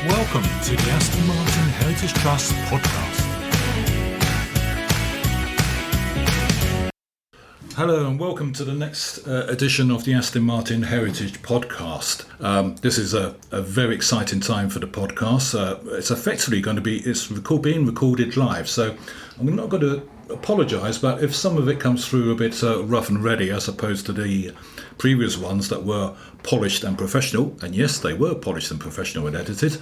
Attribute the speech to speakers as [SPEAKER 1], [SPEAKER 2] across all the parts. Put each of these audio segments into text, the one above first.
[SPEAKER 1] Welcome to the Aston Martin Heritage Trust podcast. Hello and welcome to the next edition of the Aston Martin Heritage podcast. This is a very exciting time for the podcast. It's effectively going to be being recorded live, so I'm not going to apologise, but if some of it comes through a bit rough and ready as opposed to the previous ones that were polished and professional, and yes, they were polished and professional and edited,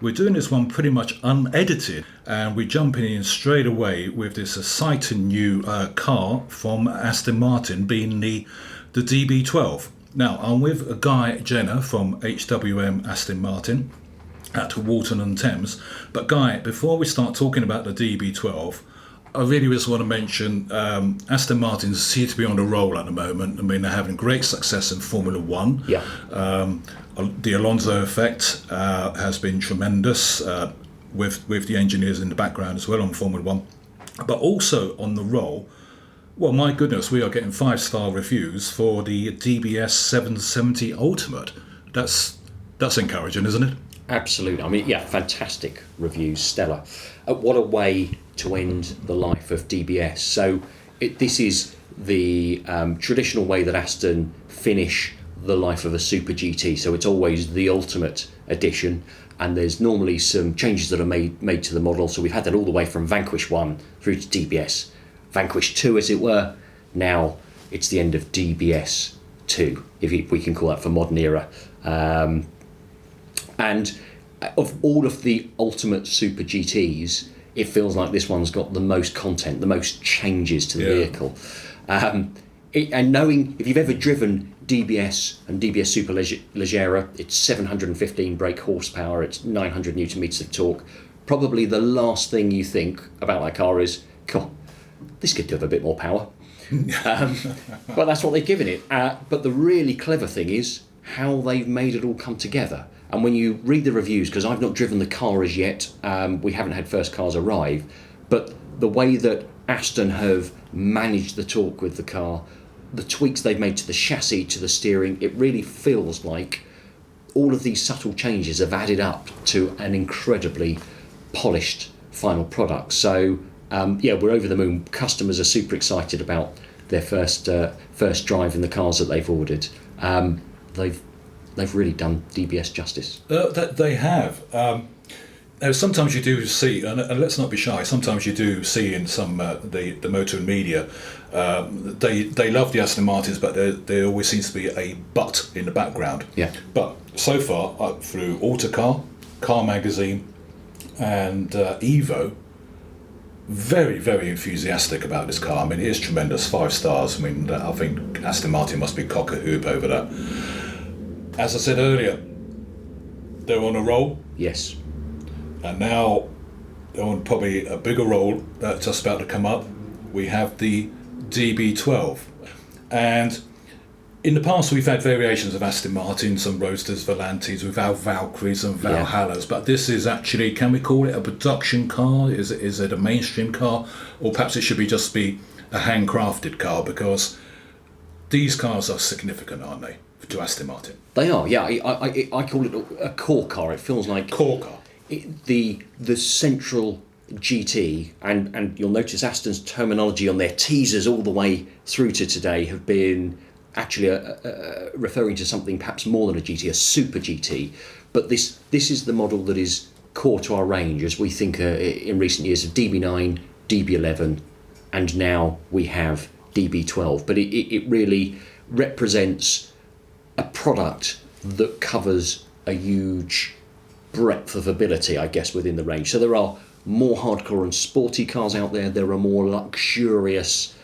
[SPEAKER 1] we're doing this one pretty much unedited, and we're jumping in straight away with this exciting new car from Aston Martin, being the DB12. Now, I'm with Guy Jenner from HWM Aston Martin at Walton-on-Thames. But Guy, before we start talking about the DB12, I really just want to mention Aston Martin seem to be on a roll at the moment. I mean, they're having great success in Formula One.
[SPEAKER 2] Yeah.
[SPEAKER 1] The Alonso effect has been tremendous with the engineers in the background as well on Formula One. But also on the roll, well, my goodness, we are getting 5-star reviews for the DBS 770 Ultimate. That's encouraging, isn't it?
[SPEAKER 2] Absolutely. I mean, yeah, fantastic reviews, stellar. What a way to end the life of DBS. So this is the traditional way that Aston finish the life of a Super GT. So it's always the Ultimate edition, and there's normally some changes that are made to the model. So we've had that all the way from Vanquish 1 through to DBS Vanquish 2, as it were. Now it's the end of DBS 2, if we can call that for modern era. And of all of the Ultimate Super GTs, it feels like this one's got the most content, the most changes to the vehicle. And knowing, if you've ever driven DBS and DBS Super Leggera, it's 715 brake horsepower, it's 900 newton meters of torque. Probably the last thing you think about that car is, God, this could do with a bit more power. But that's what they've given it. But the really clever thing is how they've made it all come together. And when you read the reviews, because I've not driven the car as yet, we haven't had first cars arrive, but the way that Aston have managed the torque with the car, the tweaks they've made to the chassis, to the steering, it really feels like all of these subtle changes have added up to an incredibly polished final product. So we're over the moon. Customers are super excited about their first drive in the cars that they've ordered. They've really done DBS justice.
[SPEAKER 1] They have. Now, sometimes you do see, and let's not be shy, sometimes you do see in some the motor and media, they love the Aston Martins, but there always seems to be a but in the background.
[SPEAKER 2] Yeah.
[SPEAKER 1] But so far, through Autocar, Car Magazine, and Evo, very, very enthusiastic about this car. I mean, it is tremendous, 5 stars. I mean, I think Aston Martin must be cock-a-hoop over that. As I said earlier, they're on a roll.
[SPEAKER 2] Yes.
[SPEAKER 1] And now they're on probably a bigger roll that's just about to come up. We have the DB12. And in the past, we've had variations of Aston Martin, some Roadsters, Volantes, with our Valkyries and Valhallas. But this is actually, can we call it a production car? Is it a mainstream car? Or perhaps it should just be a handcrafted car, because these cars are significant, aren't they, to Aston Martin?
[SPEAKER 2] They are, yeah. I call it a core car. It feels like
[SPEAKER 1] core car.
[SPEAKER 2] The central GT, and you'll notice Aston's terminology on their teasers all the way through to today have been actually referring to something perhaps more than a GT, a Super GT. But this is the model that is core to our range, as we think in recent years of DB9, DB11, and now we have DB12. But it really represents a product that covers a huge breadth of ability, I guess, within the range. So there are more hardcore and sporty cars out there. There are more luxurious,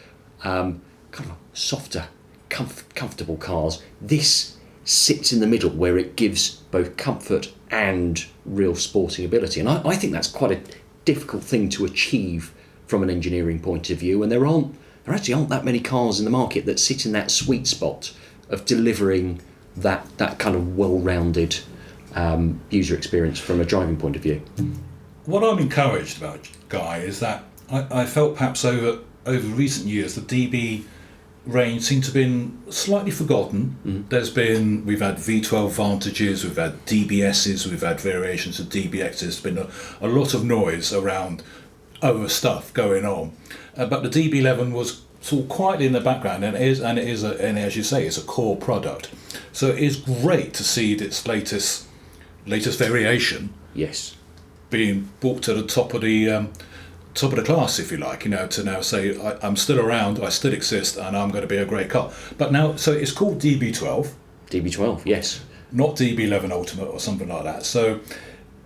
[SPEAKER 2] kind of softer, comfortable cars. This sits in the middle, where it gives both comfort and real sporting ability. And I think that's quite a difficult thing to achieve from an engineering point of view. And there actually aren't that many cars in the market that sit in that sweet spot of delivering that kind of well-rounded user experience from a driving point of view.
[SPEAKER 1] What I'm encouraged about, Guy, is that I felt perhaps over recent years the DB range seem to have been slightly forgotten. We've had V12 Vantages, we've had DBSs, we've had variations of DBXs. There's been a lot of noise around other stuff going on, but the DB11 was sort of quietly in the background, and as you say, it's a core product. So it is great to see its latest variation.
[SPEAKER 2] Yes.
[SPEAKER 1] Being brought to the top of the class, if you like, to now say I'm still around, I still exist, and I'm going to be a great car. But now, so it's called DB12.
[SPEAKER 2] DB12, yes.
[SPEAKER 1] Not DB11 Ultimate or something like that. So,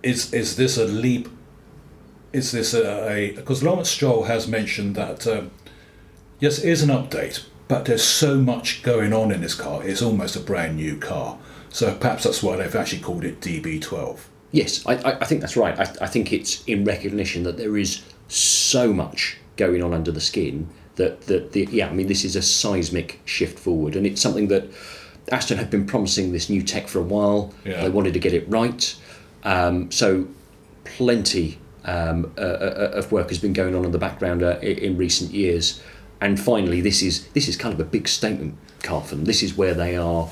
[SPEAKER 1] is this a leap? Is this because Lawrence Stroll has mentioned that yes, it is an update, but there's so much going on in this car. It's almost a brand new car. So perhaps that's why they've actually called it DB12.
[SPEAKER 2] Yes, I think that's right. I think it's in recognition that there is so much going on under the skin this is a seismic shift forward, and it's something that Aston had been promising this new tech for a while.
[SPEAKER 1] Yeah.
[SPEAKER 2] They wanted to get it right. So plenty of work has been going on in the background in recent years, and finally this is kind of a big statement car for them. This is where they are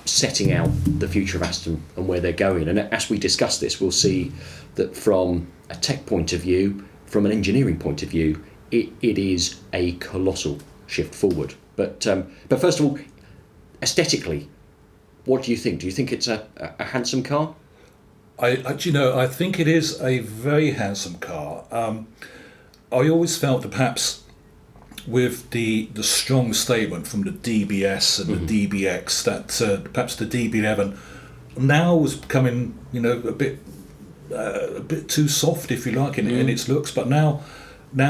[SPEAKER 2] setting out the future of Aston and where they're going. And as we discuss this, we'll see that from a tech point of view, from an engineering point of view, it is a colossal shift forward. But first of all, aesthetically, what do you think? Do you think it's a handsome car?
[SPEAKER 1] I think it is a very handsome car. I always felt that perhaps with the strong statement from the DBS and the DBX, that perhaps the DB11 now was becoming, a bit too soft, if you like, in its looks. But now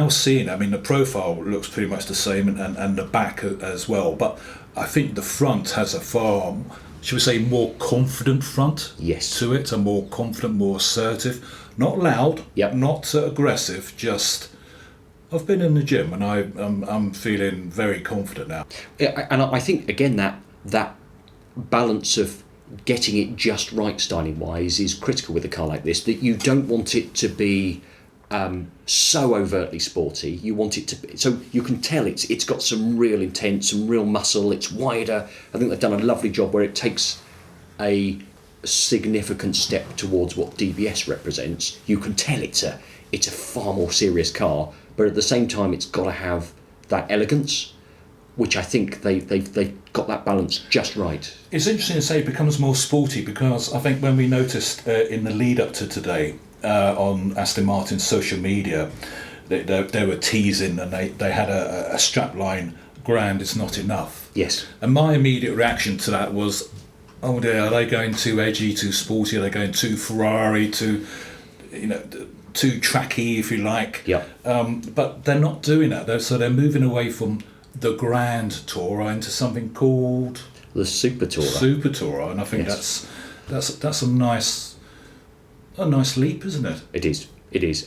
[SPEAKER 1] seeing, the profile looks pretty much the same, and the back as well. But I think the front has a far, should we say, more confident front to it, a more confident, more assertive, not loud, not aggressive, just I've been in the gym and I'm feeling very confident now.
[SPEAKER 2] Yeah, and I think again that balance of getting it just right styling wise is critical with a car like this. That you don't want it to be so overtly sporty. You want it to be, so you can tell it's got some real intent, some real muscle. It's wider. I think they've done a lovely job where it takes a significant step towards what DBS represents. You can tell it's a far more serious car, but at the same time it's got to have that elegance, which I think they've got that balance just right.
[SPEAKER 1] It's interesting to say it becomes more sporty, because I think when we noticed in the lead up to today on Aston Martin's social media, they were teasing, and they had a strapline, "Grand is not enough."
[SPEAKER 2] Yes.
[SPEAKER 1] And my immediate reaction to that was, oh dear, are they going too edgy, too sporty? Are they going too Ferrari, too tracky, if you like?
[SPEAKER 2] Yeah.
[SPEAKER 1] But they're not doing that. They're moving away from the Grand Tourer into something called
[SPEAKER 2] the Super Tourer.
[SPEAKER 1] Super Tourer, and I think that's a nice leap, isn't it?
[SPEAKER 2] It is.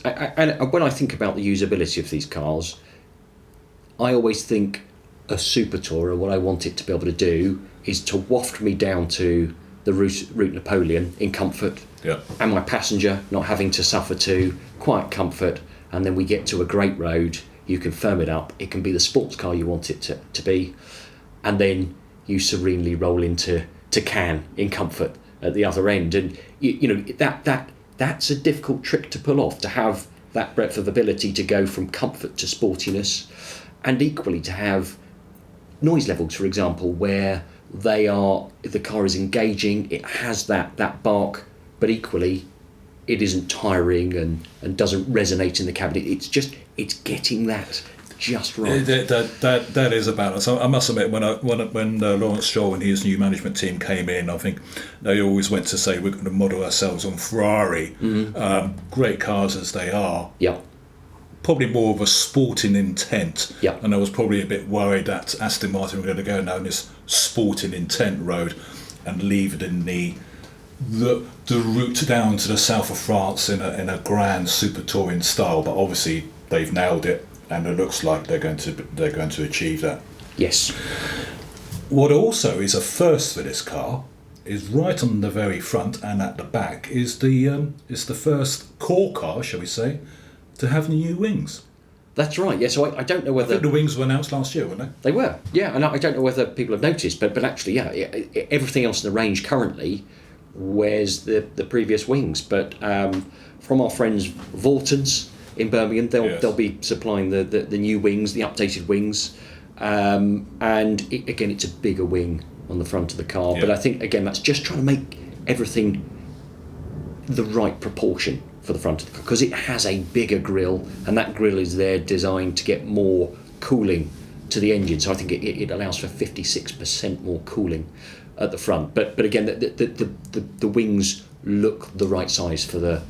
[SPEAKER 2] And when I think about the usability of these cars, I always think a Super Tourer, what I want it to be able to do is to waft me down to the Route Napoleon in comfort, and my passenger not having to suffer to quiet comfort, and then we get to a great road, you can firm it up, it can be the sports car you want it to be, and then you serenely roll into Cannes in comfort at the other end. And that's a difficult trick to pull off, to have that breadth of ability to go from comfort to sportiness, and equally to have noise levels, for example, where the car is engaging, it has that bark, but equally it isn't tiring and doesn't resonate in the cabin. It's getting that just right.
[SPEAKER 1] That is a balance. I must admit, when Lawrence Stroll and his new management team came in, I think they always went to say we're going to model ourselves on Ferrari. Great cars as they are.
[SPEAKER 2] Yeah.
[SPEAKER 1] Probably more of a sporting intent.
[SPEAKER 2] Yeah.
[SPEAKER 1] And I was probably a bit worried that Aston Martin were going to go down this sporting intent road and leave it in the route down to the south of France in a grand super touring style. But obviously they've nailed it, and it looks like they're going to achieve that.
[SPEAKER 2] Yes.
[SPEAKER 1] What also is a first for this car is right on the very front and at the back is the first core car, shall we say, to have new wings.
[SPEAKER 2] That's right. Yeah. So I don't know
[SPEAKER 1] I
[SPEAKER 2] whether
[SPEAKER 1] think the wings were announced last year, weren't they?
[SPEAKER 2] they were. Yeah, and I don't know whether people have noticed, but actually, yeah, everything else in the range currently wears the previous wings. But from our friends Vortons in Birmingham, they'll be supplying the new wings, the updated wings, and again, it's a bigger wing on the front of the car.
[SPEAKER 1] Yeah.
[SPEAKER 2] But I think again, that's just trying to make everything the right proportion for the front of the car, because it has a bigger grille, and that grille is there designed to get more cooling to the engine. So I think it allows for 56% more cooling at the front. But again, the wings look the right size for the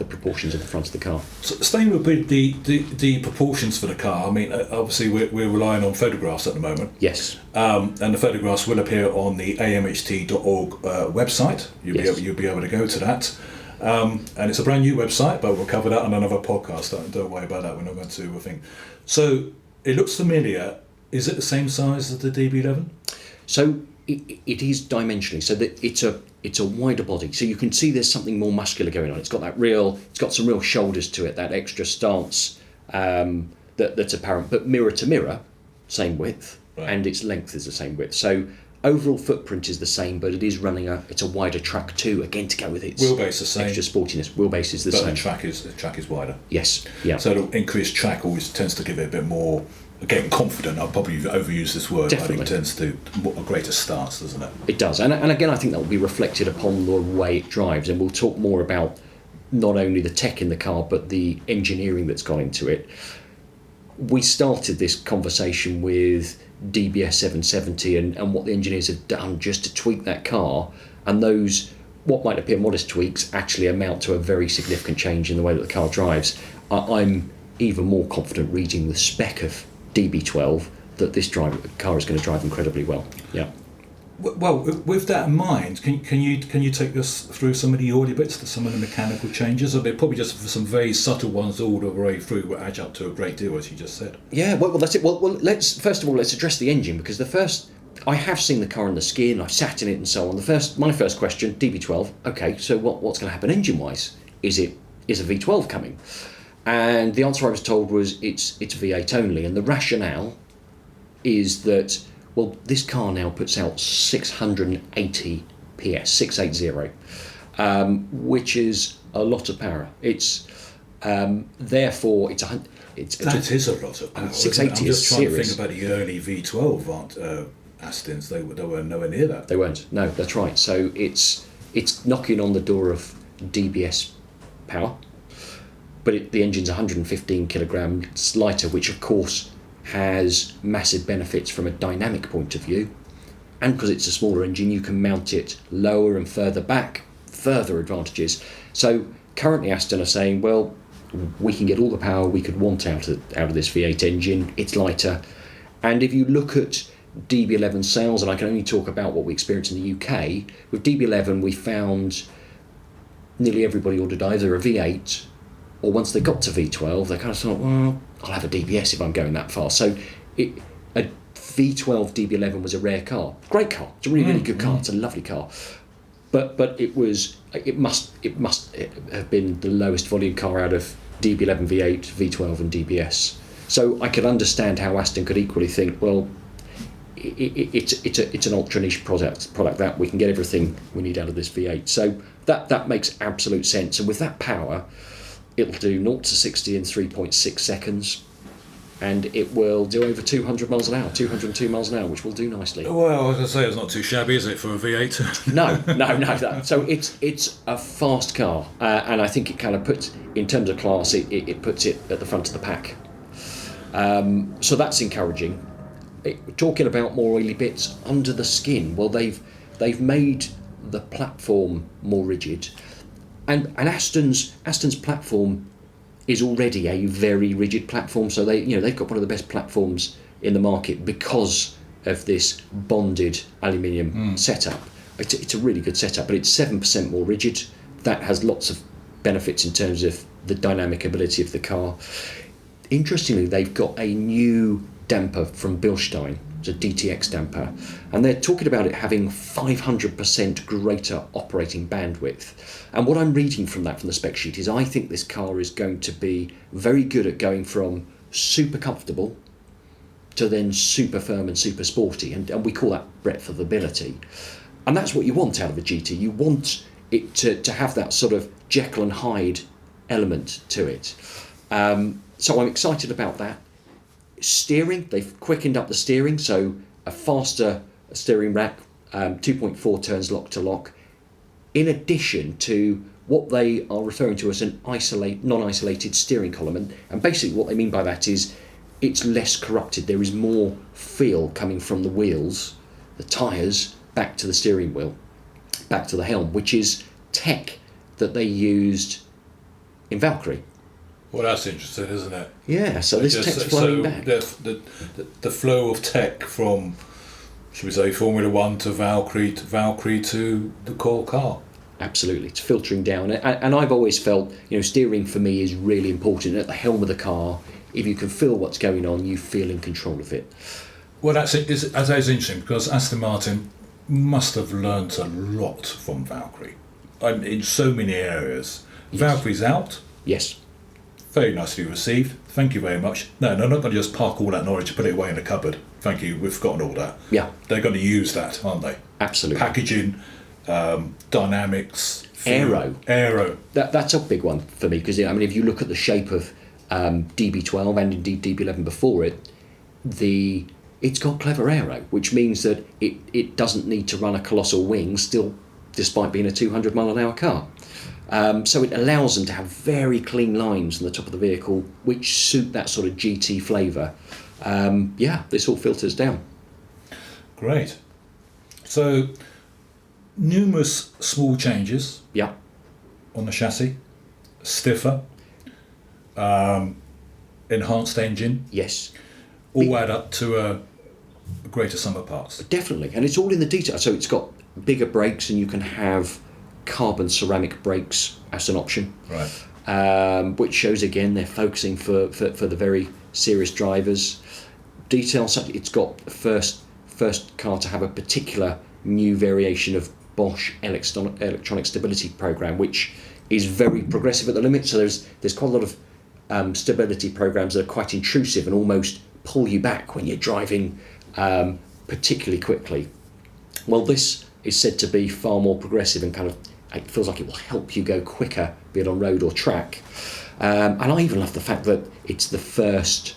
[SPEAKER 2] proportions of the front of the car.
[SPEAKER 1] So staying with the proportions for the car, I mean, obviously we're relying on photographs at the moment.
[SPEAKER 2] Yes.
[SPEAKER 1] And the photographs will appear on the amht.org website. You'll be able to go to that. And it's a brand new website, but we'll cover that on another podcast. Don't worry about that. We're not going to think. So it looks familiar. Is it the same size as the DB11?
[SPEAKER 2] So it is dimensionally. So that it's a wider body. So you can see there's something more muscular going on. It's got some real shoulders to it. That extra stance that's apparent. But mirror to mirror, same width,
[SPEAKER 1] right.
[SPEAKER 2] And its length is the same width. So overall footprint is the same, but it is running it's a wider track too, again, to go with its
[SPEAKER 1] wheelbase the same.
[SPEAKER 2] Extra sportiness. Wheelbase is the same.
[SPEAKER 1] But the track is wider.
[SPEAKER 2] Yes. Yeah.
[SPEAKER 1] So the increased track always tends to give it a bit more, again, confident. I'll probably overuse this word.
[SPEAKER 2] Definitely.
[SPEAKER 1] But it tends to a greater stance, doesn't it?
[SPEAKER 2] It does, and again, I think that will be reflected upon the way it drives, and we'll talk more about not only the tech in the car but the engineering that's gone into it. We started this conversation with DBS 770 and what the engineers have done just to tweak that car, and those what might appear modest tweaks actually amount to a very significant change in the way that the car drives. I'm even more confident reading the spec of DB12 that this car is going to drive incredibly well. Yeah.
[SPEAKER 1] Well, with that in mind, can you take us through some of the audio bits, some of the mechanical changes? Or probably just some very subtle ones all the way through, which adds up to a great deal, as you just said.
[SPEAKER 2] Yeah, well that's it. Well, let's address the engine, because I have seen the car on the skin, I've sat in it and so on. My first question, DB12. Okay, so what's going to happen engine-wise? Is a V12 coming? And the answer I was told was it's V8 only, and the rationale is that, well, this car now puts out 680 PS, 680, which is a lot of power. It's therefore it's
[SPEAKER 1] That is a lot of power.
[SPEAKER 2] 680
[SPEAKER 1] I'm just trying
[SPEAKER 2] serious.
[SPEAKER 1] to think about the early V12 Astons. They were nowhere near that.
[SPEAKER 2] They weren't. No, that's right. So it's knocking on the door of DBS power, but the engine's 115 kilograms lighter, which of course has massive benefits from a dynamic point of view, and because it's a smaller engine, you can mount it lower and further back, further advantages. So currently Aston are saying, well, we can get all the power we could want out of this V8 engine. It's lighter, and if you look at DB11 sales, and I can only talk about what we experienced in the UK, with DB11 we found nearly everybody ordered either a V8, or once they got to V12 they kind of thought, well, I'll have a DBS if I'm going that far. So a V12 DB11 was a rare car. Great car. It's a really good car. It's a lovely car. But it must have been the lowest volume car out of DB11 V8, V12 and DBS. So I could understand how Aston could equally think, well, it's an ultra niche product that we can get everything we need out of this V8. So that makes absolute sense. And with that power, it'll do 0 to 60 in 3.6 seconds, and it will do over 200 miles an hour, 202 miles an hour, which will do nicely.
[SPEAKER 1] Well, I was going to say, it's not too shabby, is it, for a V8?
[SPEAKER 2] No. So it's a fast car, and I think it kind of puts, in terms of class, it puts it at the front of the pack. So that's encouraging. Talking about more oily bits under the skin, well, they've made the platform more rigid. And Aston's platform is already a very rigid platform, so they've got one of the best platforms in the market because of this bonded aluminium setup. It's a really good setup, but it's 7% more rigid. That has lots of benefits in terms of the dynamic ability of the car. Interestingly, they've got a new damper from Bilstein, It's a DTX damper. And they're talking about it having 500% greater operating bandwidth. And what I'm reading from that, from the spec sheet, is I think this car is going to be very good at going from super comfortable to then super firm and super sporty. And we call that breadth of ability. And that's what you want out of a GT. You want it to have that sort of Jekyll and Hyde element to it. So I'm excited about that. Steering, they've quickened up the steering, so a faster steering rack, 2.4 turns lock to lock, in addition to what they are referring to as an non-isolated steering column. And basically what they mean by that is it's less corrupted. There is more feel coming from the wheels, the tyres, back to the steering wheel, back to the helm, which is tech that they used in Valkyrie.
[SPEAKER 1] Well, that's interesting, isn't it?
[SPEAKER 2] Yeah, so this tech's flowing back.
[SPEAKER 1] The flow of tech from, should we say, Formula One to Valkyrie to the core car.
[SPEAKER 2] Absolutely, it's filtering down. And I've always felt, steering for me is really important. At the helm of the car, if you can feel what's going on, you feel in control of it.
[SPEAKER 1] Well, that's interesting, because Aston Martin must have learnt a lot from Valkyrie in so many areas. Yes. Valkyrie's out.
[SPEAKER 2] Yes.
[SPEAKER 1] Very nicely received. Thank you very much. No, they're not going to just park all that knowledge and put it away in a cupboard. Thank you, we've forgotten all that.
[SPEAKER 2] Yeah.
[SPEAKER 1] They're going to use that, aren't they?
[SPEAKER 2] Absolutely.
[SPEAKER 1] Packaging, dynamics,
[SPEAKER 2] aero.
[SPEAKER 1] That's
[SPEAKER 2] a big one for me, because if you look at the shape of DB12 and indeed DB11 before it, it's got clever aero, which means that it doesn't need to run a colossal wing still, despite being a 200 mile an hour car. So it allows them to have very clean lines on the top of the vehicle, which suit that sort of GT flavour. This all filters down.
[SPEAKER 1] Great. So, numerous small changes.
[SPEAKER 2] Yeah.
[SPEAKER 1] On the chassis, stiffer, enhanced engine.
[SPEAKER 2] Yes.
[SPEAKER 1] All add up to a greater sum of parts.
[SPEAKER 2] Definitely, and it's all in the detail. So it's got bigger brakes, and you can have carbon ceramic brakes as an option,
[SPEAKER 1] right?
[SPEAKER 2] Which shows again they're focusing for the very serious drivers. Details such it's got the first car to have a particular new variation of Bosch electronic stability program, which is very progressive at the limit. So there's quite a lot of stability programs that are quite intrusive and almost pull you back when you're driving particularly quickly. Well, this is said to be far more progressive and it feels like it will help you go quicker, be it on road or track. And I even love the fact that it's the first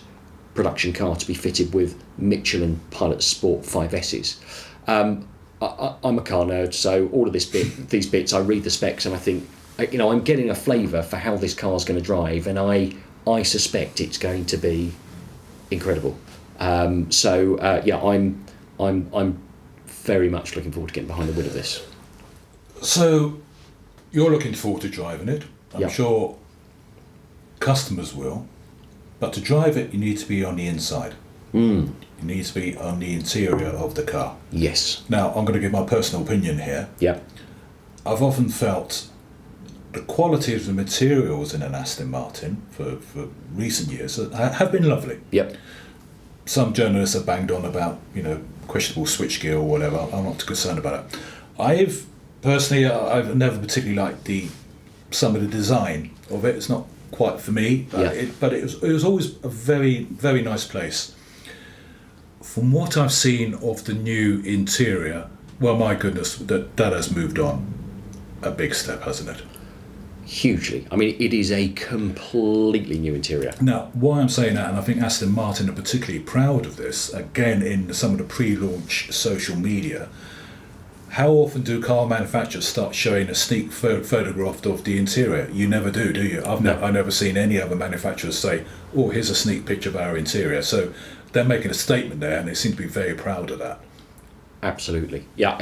[SPEAKER 2] production car to be fitted with Michelin Pilot Sport 5Ss. I'm a car nerd, so all of these bits, I read the specs and I think, I'm getting a flavour for how this car's going to drive, and I suspect it's going to be incredible. I'm very much looking forward to getting behind the wheel of this. So,
[SPEAKER 1] you're looking forward to driving it. I'm sure customers will. But to drive it, you need to be on the inside. You need to be on the interior of the car.
[SPEAKER 2] Yes.
[SPEAKER 1] Now, I'm going to give my personal opinion here.
[SPEAKER 2] Yeah.
[SPEAKER 1] I've often felt the quality of the materials in an Aston Martin for recent years have been lovely.
[SPEAKER 2] Yep.
[SPEAKER 1] Some journalists have banged on about, questionable switchgear or whatever. I'm not too concerned about it. I've never particularly liked some of the design of it. It's not quite for me, but it was always a very, very nice place. From what I've seen of the new interior, well, my goodness, that has moved on a big step, hasn't it?
[SPEAKER 2] Hugely. It is a completely new interior.
[SPEAKER 1] Now, why I'm saying that, and I think Aston Martin are particularly proud of this, again, in some of the pre-launch social media, how often do car manufacturers start showing a sneak photograph of the interior? You never do you? I've never seen any other manufacturers say, oh, here's a sneak picture of our interior. So they're making a statement there, and they seem to be very proud of that.
[SPEAKER 2] Absolutely. Yeah,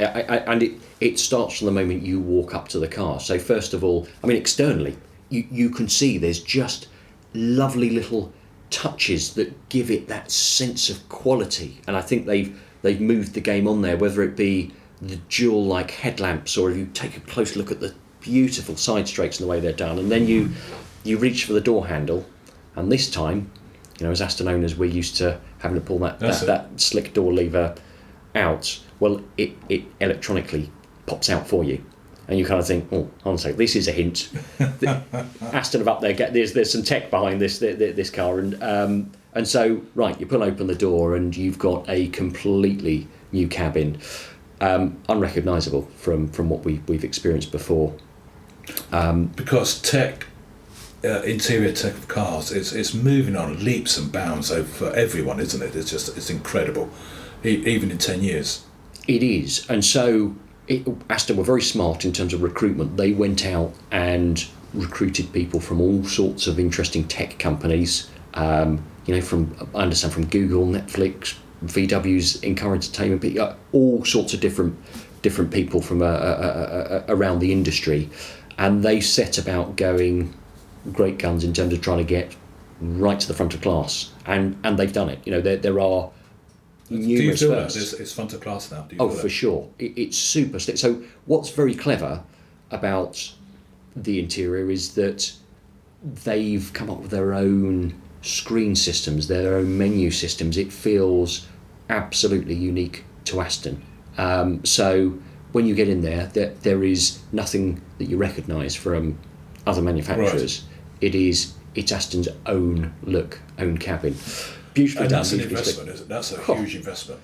[SPEAKER 2] and it starts from the moment you walk up to the car. So first of all, externally, you can see there's just lovely little touches that give it that sense of quality. And I think they've moved the game on there, whether it be the jewel-like headlamps, or if you take a close look at the beautiful side strakes and the way they're done, and then you reach for the door handle, and this time As Aston owners, we're used to having to pull
[SPEAKER 1] That's
[SPEAKER 2] that slick door lever out. Well, it electronically pops out for you, and you kind of think, oh, hold on a second, this is a hint. Aston have up there. There's some tech behind this car, and so right, you pull open the door, and you've got a completely new cabin, unrecognisable from what we've experienced before.
[SPEAKER 1] Because interior tech of cars, it's moving on leaps and bounds over everyone, isn't it? It's incredible, even in 10 years.
[SPEAKER 2] It is, and so Aston were very smart in terms of recruitment. They went out and recruited people from all sorts of interesting tech companies. I understand from Google, Netflix, VW's in-car entertainment, all sorts of different people from around the industry, and they set about going great guns in terms of trying to get right to the front of class, and they've done it. There are numerous
[SPEAKER 1] Do you feel
[SPEAKER 2] firsts.
[SPEAKER 1] that it's front of class now? Do you
[SPEAKER 2] Oh,
[SPEAKER 1] feel
[SPEAKER 2] for
[SPEAKER 1] that?
[SPEAKER 2] sure. It's super slick. So what's very clever about the interior is that they've come up with their own screen systems, their own menu systems. It feels absolutely unique to Aston. So when you get in there is nothing that you recognise from other manufacturers. Right. It's Aston's own look, own cabin. Beautifully done.
[SPEAKER 1] That's an investment, isn't it? That's a huge investment.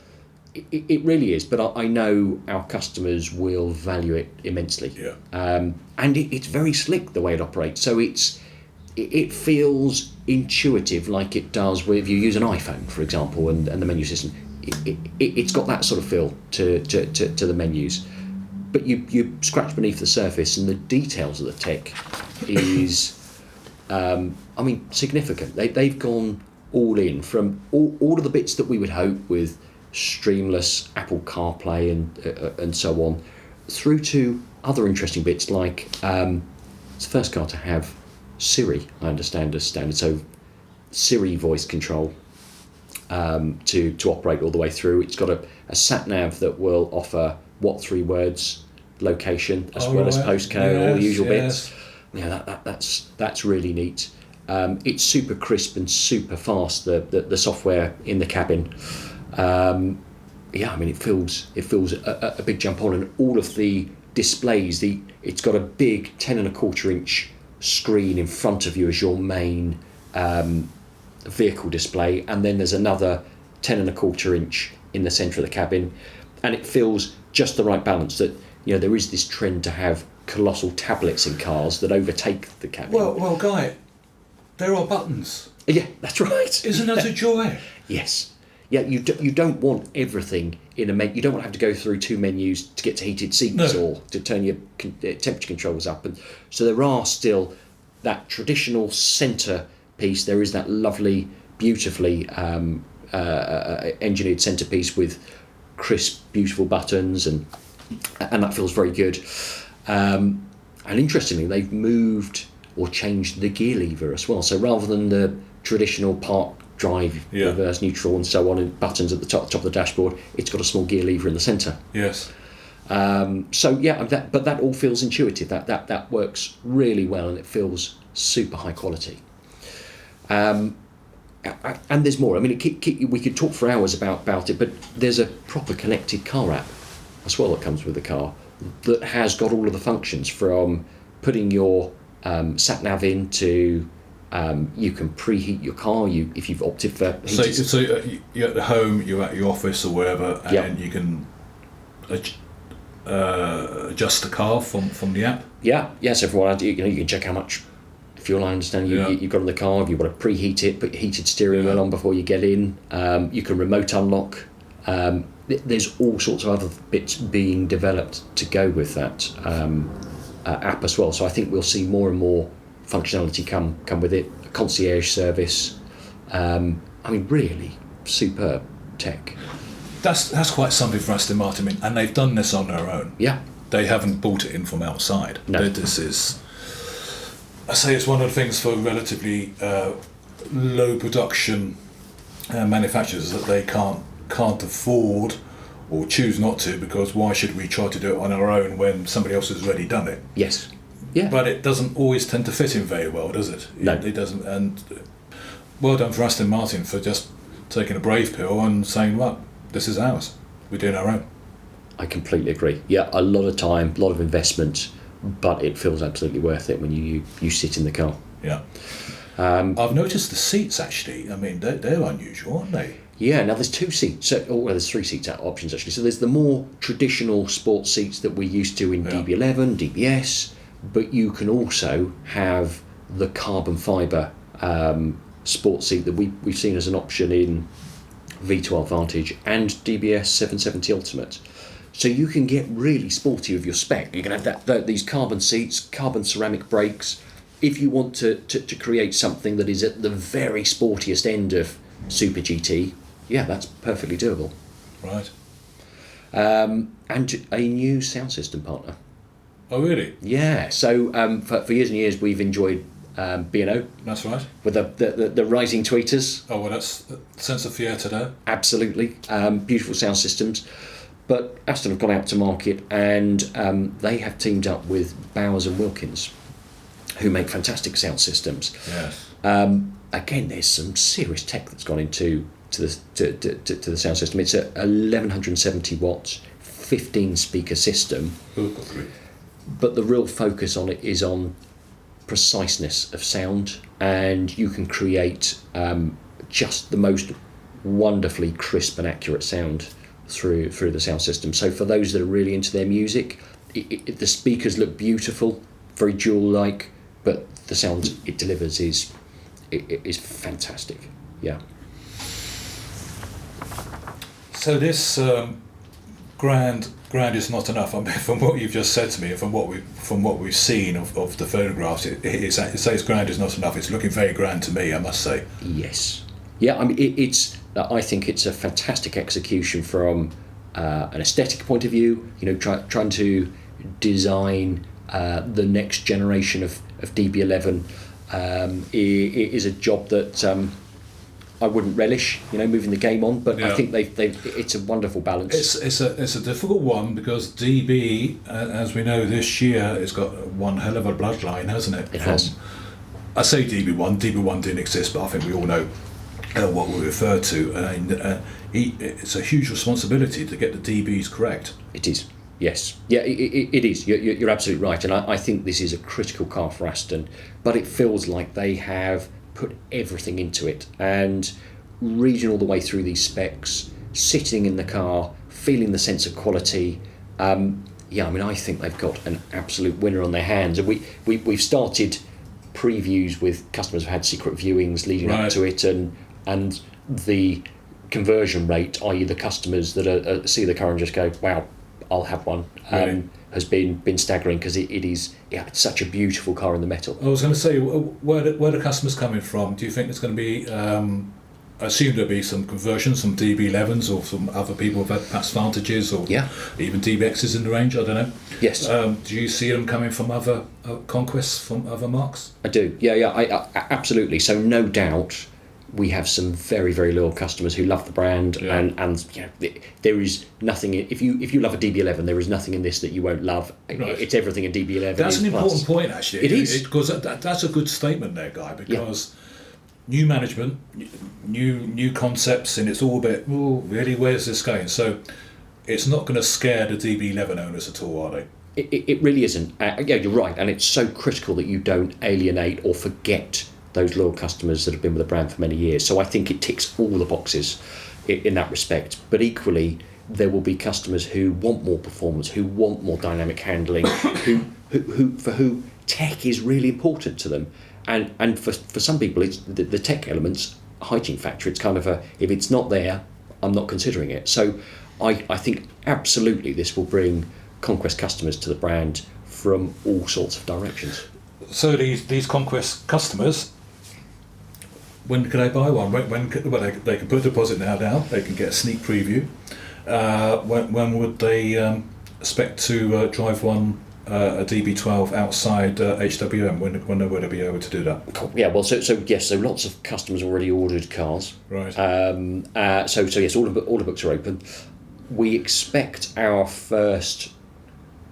[SPEAKER 2] It really is, but I know our customers will value it immensely.
[SPEAKER 1] Yeah.
[SPEAKER 2] And it's very slick the way it operates. So it feels intuitive, like it does if you use an iPhone, for example, and the menu system. It's got that sort of feel to the menus. But you scratch beneath the surface, and the details of the tech is, significant. They've gone all in, from all of the bits that we would hope with streamless Apple CarPlay and so on, through to other interesting bits like it's the first car to have Siri, I understand, as standard. So Siri voice control to operate all the way through. It's got a sat nav that will offer three words location as well as postcode, all the usual bits. Yeah, that's really neat. It's super crisp and super fast. The software in the cabin. It feels a big jump on, and all of the displays. It's got a big 10.25 inch screen in front of you as your main vehicle display, and then there's another 10.25 inch in the centre of the cabin, and it feels just the right balance. That there is this trend to have colossal tablets in cars that overtake the cabin.
[SPEAKER 1] Well, Guy, there are buttons.
[SPEAKER 2] Yeah, that's right.
[SPEAKER 1] Isn't that a joy?
[SPEAKER 2] Yes. Yeah, you don't want everything in a menu. You don't want to have to go through two menus to get to heated seats or to turn your temperature controls up. And so there are still that traditional centre piece. There is that lovely, beautifully engineered centrepiece with crisp, beautiful buttons, and that feels very good. And interestingly, they've moved or changed the gear lever as well. So rather than the traditional park, drive, reverse, neutral, and so on, and buttons at the top of the dashboard, it's got a small gear lever in the centre.
[SPEAKER 1] Yes.
[SPEAKER 2] But that all feels intuitive. That works really well, and it feels super high quality. And there's more. We could talk for hours about it, but there's a proper connected car app as well that comes with the car that has got all of the functions, from putting your sat nav in to you can preheat your car. If you've opted for heated.
[SPEAKER 1] So you're at home, you're at your office or wherever, and you can adjust the car from the app.
[SPEAKER 2] Yeah. So everyone, you can check how much fuel, I understand, you've got in the car. If you want to preheat it, put heated steering wheel on before you get in. You can remote unlock. There's all sorts of other bits being developed to go with that app as well. So I think we'll see more and more functionality come with it. A concierge service. Really superb tech.
[SPEAKER 1] That's quite something for Aston Martin, and they've done this on their own.
[SPEAKER 2] Yeah.
[SPEAKER 1] They haven't bought it in from outside.
[SPEAKER 2] No.
[SPEAKER 1] This is, I say, it's one of the things for relatively low production manufacturers that they can't afford or choose not to, because why should we try to do it on our own when somebody else has already done it?
[SPEAKER 2] Yes. Yeah.
[SPEAKER 1] But it doesn't always tend to fit in very well, does it?
[SPEAKER 2] No.
[SPEAKER 1] It doesn't. And well done for Aston Martin for just taking a brave pill and saying, well, this is ours. We're doing our own.
[SPEAKER 2] I completely agree. Yeah, a lot of time, a lot of investment, but it feels absolutely worth it when you sit in the car.
[SPEAKER 1] Yeah. I've noticed the seats, actually. I mean, they're unusual, aren't they?
[SPEAKER 2] Yeah, now there's 2 seats, there's 3 seats options actually. So there's the more traditional sports seats that we're used to in DB11, DBS, but you can also have the carbon fibre sports seat that we've seen as an option in V12 Vantage and DBS 770 Ultimate. So you can get really sporty with your spec. You can have these carbon seats, carbon ceramic brakes. If you want to create something that is at the very sportiest end of Super GT, yeah, that's perfectly doable.
[SPEAKER 1] Right.
[SPEAKER 2] And a new sound system partner.
[SPEAKER 1] Oh, really?
[SPEAKER 2] Yeah. So for years and years, we've enjoyed B&O.
[SPEAKER 1] That's right.
[SPEAKER 2] With the rising tweeters.
[SPEAKER 1] Oh, well, that's a sense of fiat there.
[SPEAKER 2] Absolutely. Beautiful sound systems. But Aston have gone out to market, and they have teamed up with Bowers and Wilkins, who make fantastic sound systems.
[SPEAKER 1] Yes.
[SPEAKER 2] Again, there's some serious tech that's gone into the sound system. It's a 1170 watts, 15 speaker system. But the real focus on it is on preciseness of sound, and you can create just the most wonderfully crisp and accurate sound through the sound system. So for those that are really into their music, the speakers look beautiful, very jewel-like, but the sound it delivers is fantastic. Yeah.
[SPEAKER 1] So this grand is not enough. I mean, from what you've just said to me, and from what we've seen of the photographs, it says grand is not enough. It's looking very grand to me, I must say.
[SPEAKER 2] Yes. Yeah. I mean, I think it's a fantastic execution from an aesthetic point of view. You know, trying to design the next generation of DB11 is a job that I wouldn't relish, moving the game on, but I think it's a wonderful balance.
[SPEAKER 1] It's a difficult one because DB, as we know this year, has got one hell of a bloodline, hasn't it?
[SPEAKER 2] It has.
[SPEAKER 1] I say DB1. DB1 didn't exist, but I think we all know what we refer to, and it's a huge responsibility to get the DBs correct.
[SPEAKER 2] It is. Yes. Yeah, it is. You're absolutely right, and I think this is a critical car for Aston, but it feels like they have put everything into it, and reading all the way through these specs, sitting in the car, feeling the sense of quality. I mean, I think they've got an absolute winner on their hands, and we've started previews with customers who've had secret viewings leading up to it, and the conversion rate, i.e. the customers that see the car and just go, wow, I'll have one, has been staggering, because it's such a beautiful car in the metal.
[SPEAKER 1] I was going to say, where the customers coming from? Do you think there's going to be, I assume there'll be some conversions, some DB11s or some other people who've had past Vantages or even DBXs in the range, I don't know.
[SPEAKER 2] Yes.
[SPEAKER 1] Do you see them coming from other conquests, from other marques?
[SPEAKER 2] I do, I absolutely. So no doubt we have some very, very loyal customers who love the brand, and there is nothing. If you love a DB11, there is nothing in this that you won't love. Right. It's everything in DB11.
[SPEAKER 1] That's an important point, actually.
[SPEAKER 2] It is,
[SPEAKER 1] because that's a good statement there, Guy. Because new management, new concepts, and it's all a bit. Oh, really? Where's this going? So it's not going to scare the DB11 owners at all, are they?
[SPEAKER 2] It really isn't. You're right, and it's so critical that you don't alienate or forget those loyal customers that have been with the brand for many years. So I think it ticks all the boxes in that respect. But equally, there will be customers who want more performance, who want more dynamic handling, for who tech is really important to them. And for some people, it's the tech elements, hygiene factor. It's kind of if it's not there, I'm not considering it. So I think absolutely this will bring conquest customers to the brand from all sorts of directions.
[SPEAKER 1] So these conquest customers, when can they buy one? They can put a deposit now. They can get a sneak preview. When would they expect to drive one, a DB12 outside HWM? When would they be able to do that?
[SPEAKER 2] Yeah, well, so lots of customers already ordered cars.
[SPEAKER 1] Right.
[SPEAKER 2] So yes, all the books are open. We expect our first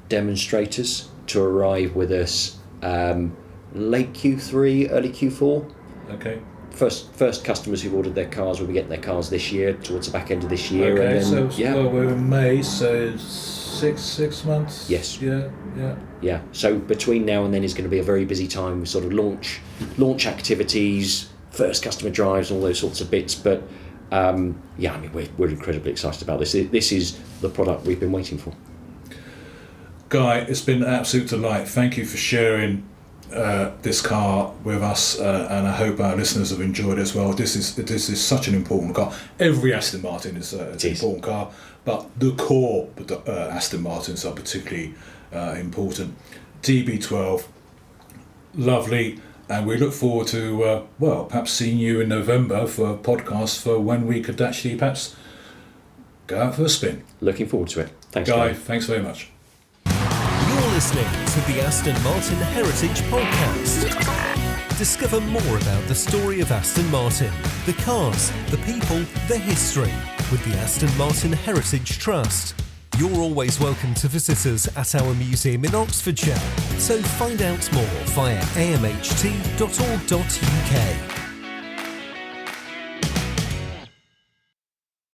[SPEAKER 2] demonstrators to arrive with us late Q3, early Q4.
[SPEAKER 1] Okay.
[SPEAKER 2] first customers who've ordered their cars will be getting their cars this year, towards the back end of this year.
[SPEAKER 1] Okay,
[SPEAKER 2] and then,
[SPEAKER 1] well, we're in May, so six months.
[SPEAKER 2] Yes.
[SPEAKER 1] Yeah.
[SPEAKER 2] So between now and then is going to be a very busy time with sort of launch activities, first customer drives, all those sorts of bits. But I mean, we're incredibly excited about this. This is the product we've been waiting for.
[SPEAKER 1] Guy, it's been an absolute delight. Thank you for sharing this car with us, and I hope our listeners have enjoyed it as well. This is such an important car. Every Aston Martin is an important car, but the core Aston Martins are particularly important. DB12, lovely, and we look forward to perhaps seeing you in November for a podcast for when we could actually perhaps go out for a spin.
[SPEAKER 2] Looking forward to it. Thanks,
[SPEAKER 1] Guy.
[SPEAKER 2] Gary.
[SPEAKER 1] Thanks very much.
[SPEAKER 3] You're listening to the Aston Martin Heritage Podcast. Discover more about the story of Aston Martin, the cars, the people, the history with the Aston Martin Heritage Trust. You're always welcome to visit us at our museum in Oxfordshire, so find out more via amht.org.uk.